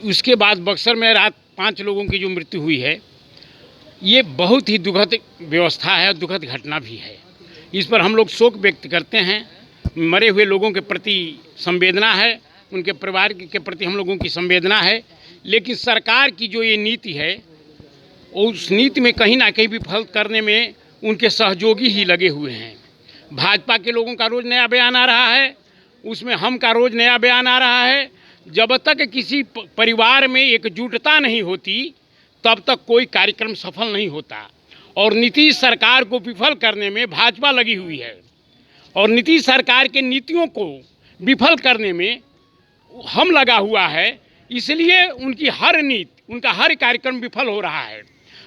उसके बाद बक्सर में रात 5 लोगों की जो मृत्यु हुई है, ये बहुत ही दुखद व्यवस्था है, दुखद घटना भी है। इस पर हम लोग शोक व्यक्त करते हैं। मरे हुए लोगों के प्रति संवेदना है, उनके परिवार के प्रति हम लोगों की संवेदना है। लेकिन सरकार की जो ये नीति है, उस नीति में कहीं ना कहीं विफल करने में उनके सहयोगी ही लगे हुए हैं। भाजपा के लोगों का रोज़ नया बयान आ रहा है, उसमें हम का रोज़ नया बयान आ रहा है। जब तक किसी परिवार में एकजुटता नहीं होती, तब तक कोई कार्यक्रम सफल नहीं होता। और नीतीश सरकार को विफल करने में भाजपा लगी हुई है, और नीतीश सरकार के नीतियों को विफल करने में हम लगा हुआ है। इसलिए उनकी हर नीति, उनका हर कार्यक्रम विफल हो रहा है।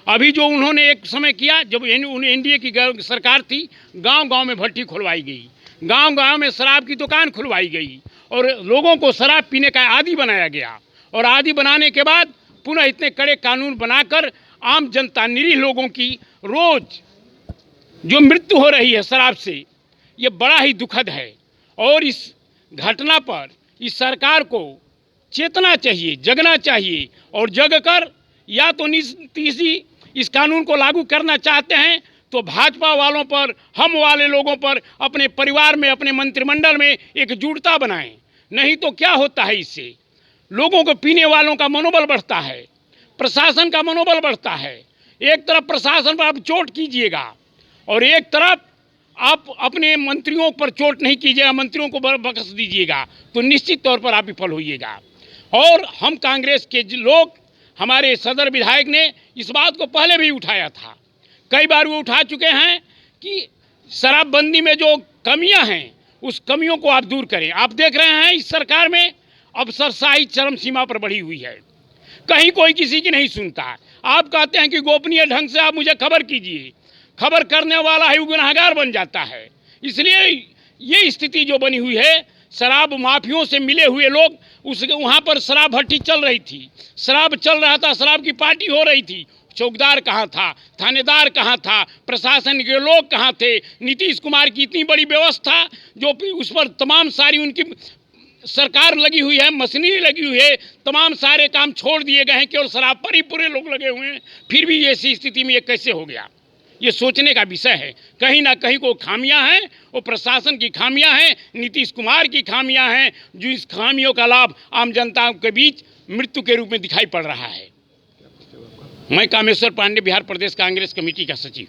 अभी जो उन्होंने एक समय किया, जब एनडीए की सरकार थी, गांव-गांव में भट्टी खुलवाई गई, गांव-गांव में शराब की दुकान खुलवाई गई और लोगों को शराब पीने का आदी बनाया गया। और आदी बनाने के बाद पुनः इतने कड़े कानून बनाकर आम जनता, निरीह लोगों की रोज जो मृत्यु हो रही है शराब से, ये बड़ा ही दुखद है। और इस घटना पर इस सरकार को चेतना चाहिए, जगना चाहिए। और जगकर या तो नीतीश जी इस कानून को लागू करना चाहते हैं तो भाजपा वालों पर, हम वाले लोगों पर, अपने परिवार में, अपने मंत्रिमंडल में एकजुटता बनाएं। नहीं तो क्या होता है, इससे लोगों को, पीने वालों का मनोबल बढ़ता है, प्रशासन का मनोबल बढ़ता है। एक तरफ प्रशासन पर आप चोट कीजिएगा और एक तरफ आप अपने मंत्रियों पर चोट नहीं कीजिएगा, मंत्रियों को बख्श दीजिएगा, तो निश्चित तौर पर आप विफल होइएगा। और हम कांग्रेस के लोग, हमारे सदर विधायक ने इस बात को पहले भी उठाया था, कई बार वो उठा चुके हैं कि शराबबंदी में जो कमियां हैं, उस कमियों को आप दूर करें। आप देख रहे हैं इस सरकार में अफसरशाही चरम सीमा पर बढ़ी हुई है, कहीं कोई किसी की नहीं सुनता। आप कहते हैं कि गोपनीय ढंग से आप मुझे खबर कीजिए, खबर करने वाला ही गुनहगार बन जाता है। इसलिए ये स्थिति जो बनी हुई है, शराब माफियों से मिले हुए लोग, वहाँ पर शराब भट्टी चल रही थी, शराब चल रहा था, शराब की पार्टी हो रही थी। चौकीदार कहाँ था, थानेदार कहाँ था, प्रशासन के लोग कहाँ थे? नीतीश कुमार की इतनी बड़ी व्यवस्था, जो उस पर तमाम सारी उनकी सरकार लगी हुई है, मशीनरी लगी हुई है, तमाम सारे काम छोड़ दिए गए हैं, केवल शराब पर ही पूरे लोग लगे हुए हैं। फिर भी ऐसी स्थिति में ये कैसे हो गया, ये सोचने का विषय है। कहीं ना कहीं को खामियां हैं, वो प्रशासन की खामियां हैं, नीतीश कुमार की खामियां हैं, जो इस खामियों का लाभ आम जनता के बीच मृत्यु के रूप में दिखाई पड़ रहा है। मैं कामेश्वर पांडे, बिहार प्रदेश कांग्रेस कमेटी का सचिव।